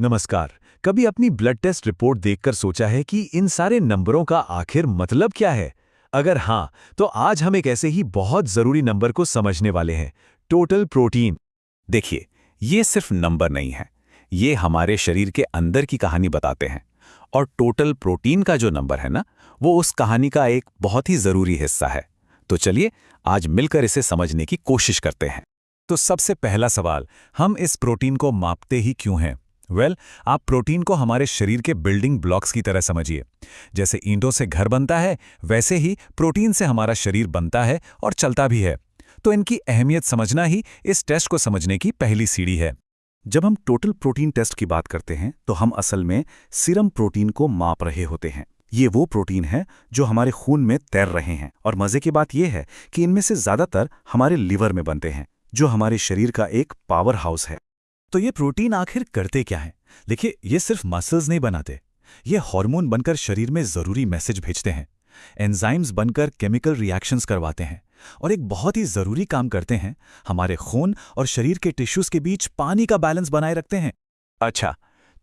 नमस्कार। कभी अपनी ब्लड टेस्ट रिपोर्ट देखकर सोचा है कि इन सारे नंबरों का आखिर मतलब क्या है? अगर हाँ, तो आज हम एक ऐसे ही बहुत जरूरी नंबर को समझने वाले हैं, टोटल प्रोटीन। देखिए, ये सिर्फ नंबर नहीं है। ये हमारे शरीर के अंदर की कहानी बताते हैं। और टोटल प्रोटीन का जो नंबर है ना, वो उस कहानी का एक बहुत ही जरूरी हिस्सा है। तो चलिए, आज मिलकर इसे समझने की कोशिश करते हैं। तो सबसे पहला सवाल, हम इस प्रोटीन को मापते ही क्यों हैं? आप प्रोटीन को हमारे शरीर के बिल्डिंग ब्लॉक्स की तरह समझिए। जैसे ईंटों से घर बनता है, वैसे ही प्रोटीन से हमारा शरीर बनता है और चलता भी है। तो इनकी अहमियत समझना ही इस टेस्ट को समझने की पहली सीढ़ी है। जब हम टोटल प्रोटीन टेस्ट की बात करते हैं, तो हम असल में सीरम प्रोटीन को माप रहे होते हैं। ये वो प्रोटीन है जो हमारे खून में तैर रहे हैं। और मजे की बात यह है कि इनमें से ज्यादातर हमारे लिवर में बनते हैं, जो हमारे शरीर का एक पावर हाउस है। तो ये प्रोटीन आखिर करते क्या है? देखिए, ये सिर्फ मसल्स नहीं बनाते। ये हार्मोन बनकर शरीर में जरूरी मैसेज भेजते हैं, एंजाइम्स बनकर केमिकल रिएक्शंस करवाते हैं, और एक बहुत ही जरूरी काम करते हैं, हमारे खून और शरीर के टिश्यूज के बीच पानी का बैलेंस बनाए रखते हैं। अच्छा,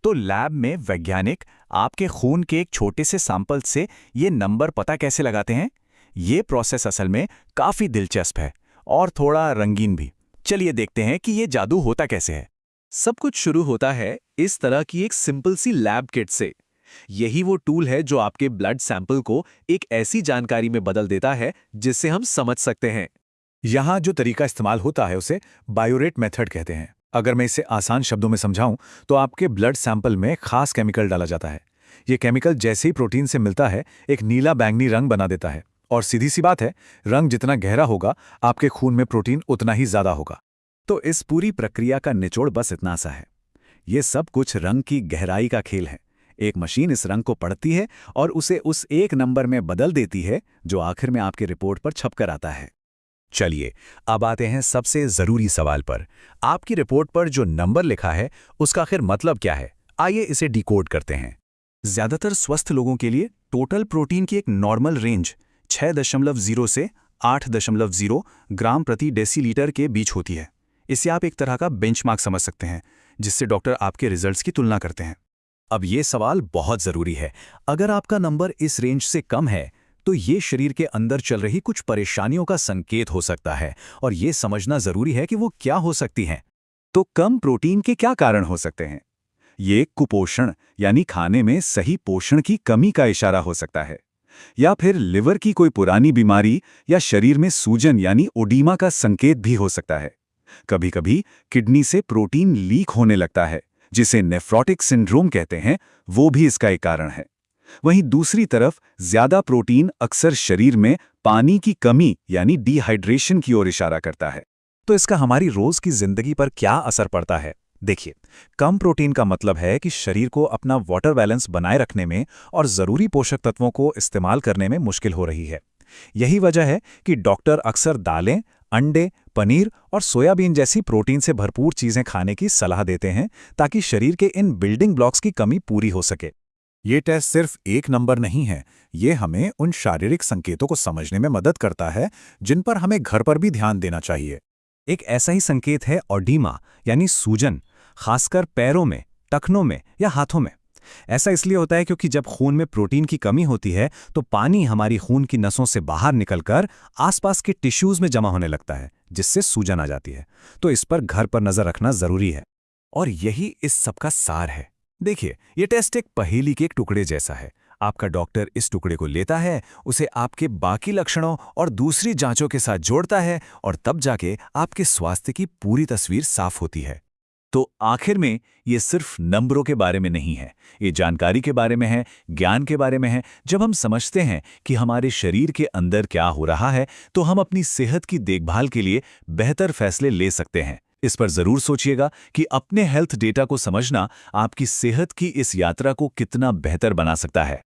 तो लैब में वैज्ञानिक आपके खून के एक छोटे से सैंपल से ये नंबर पता कैसे लगाते हैं? ये प्रोसेस असल में काफी दिलचस्प है और थोड़ा रंगीन भी। चलिए देखते हैं कि ये जादू होता कैसे है। सब कुछ शुरू होता है इस तरह की एक सिंपल सी लैब किट से। यही वो टूल है जो आपके ब्लड सैंपल को एक ऐसी जानकारी में बदल देता है जिससे हम समझ सकते हैं। यहाँ जो तरीका इस्तेमाल होता है उसे बायोरेट मेथड कहते हैं। अगर मैं इसे आसान शब्दों में समझाऊं, तो आपके ब्लड सैंपल में खास केमिकल डाला जाता है। ये केमिकल जैसे ही प्रोटीन से मिलता है, एक नीला बैंगनी रंग बना देता है। और सीधी सी बात है, रंग जितना गहरा होगा, आपके खून में प्रोटीन उतना ही ज्यादा होगा। तो इस पूरी प्रक्रिया का निचोड़ बस इतना सा है। ये सब कुछ रंग की गहराई का खेल है। एक मशीन इस रंग को पढ़ती है और उसे उस एक नंबर में बदल देती है, जो आखिर में आपकी रिपोर्ट पर छपकर आता है। चलिए, अब आते हैं सबसे जरूरी सवाल पर। आपकी रिपोर्ट पर जो नंबर लिखा है, उसका आखिर मतलब क्या है? आइए इसे डिकोड करते हैं। ज्यादातर स्वस्थ लोगों के लिए टोटल प्रोटीन की एक नॉर्मल रेंज 6.0 से 8.0 ग्राम प्रति डेसीलीटर के बीच होती है। इसे आप एक तरह का बेंचमार्क समझ सकते हैं, जिससे डॉक्टर आपके रिजल्ट्स की तुलना करते हैं। अब ये सवाल बहुत जरूरी है। अगर आपका नंबर इस रेंज से कम है, तो ये शरीर के अंदर चल रही कुछ परेशानियों का संकेत हो सकता है, और ये समझना जरूरी है कि वो क्या हो सकती हैं। तो कम प्रोटीन के क्या कारण हो सकते हैं? ये कुपोषण, यानी खाने में सही पोषण की कमी का इशारा हो सकता है, या फिर लिवर की कोई पुरानी बीमारी या शरीर में सूजन यानी ओडीमा का संकेत भी हो सकता है। कभी कभी किडनी से प्रोटीन लीक होने लगता है, जिसे नेफ्रोटिक सिंड्रोम कहते हैं, वो भी इसका एक कारण है। वहीं दूसरी तरफ ज्यादा प्रोटीन अक्सर शरीर में पानी की कमी यानी डिहाइड्रेशन की ओर इशारा करता है। तो इसका हमारी रोज की जिंदगी पर क्या असर पड़ता है? देखिए, कम प्रोटीन का मतलब है कि शरीर को अपना वाटर बैलेंस बनाए रखने में और जरूरी पोषक तत्वों को इस्तेमाल करने में मुश्किल हो रही है। यही वजह है कि डॉक्टर अक्सर दालें, अंडे, पनीर और सोयाबीन जैसी प्रोटीन से भरपूर चीजें खाने की सलाह देते हैं, ताकि शरीर के इन बिल्डिंग ब्लॉक्स की कमी पूरी हो सके। ये टेस्ट सिर्फ एक नंबर नहीं है, ये हमें उन शारीरिक संकेतों को समझने में मदद करता है जिन पर हमें घर पर भी ध्यान देना चाहिए। एक ऐसा ही संकेत है ओडीमा, यानी सूजन, खासकर पैरों में, टखनों में या हाथों में। ऐसा इसलिए होता है क्योंकि जब खून में प्रोटीन की कमी होती है, तो पानी हमारी खून की नसों से बाहर निकलकर आसपास के टिश्यूज में जमा होने लगता है, जिससे सूजन आ जाती है। तो इस पर घर पर नजर रखना जरूरी है। और यही इस सब का सार है। देखिए, ये टेस्ट एक पहेली के एक टुकड़े जैसा है। आपका डॉक्टर इस टुकड़े को लेता है, उसे आपके बाकी लक्षणों और दूसरी जांचों के साथ जोड़ता है, और तब जाके आपके स्वास्थ्य की पूरी तस्वीर साफ होती है। तो आखिर में ये सिर्फ नंबरों के बारे में नहीं है, ये जानकारी के बारे में है, ज्ञान के बारे में है। जब हम समझते हैं कि हमारे शरीर के अंदर क्या हो रहा है, तो हम अपनी सेहत की देखभाल के लिए बेहतर फैसले ले सकते हैं। इस पर जरूर सोचिएगा कि अपने हेल्थ डेटा को समझना आपकी सेहत की इस यात्रा को कितना बेहतर बना सकता है।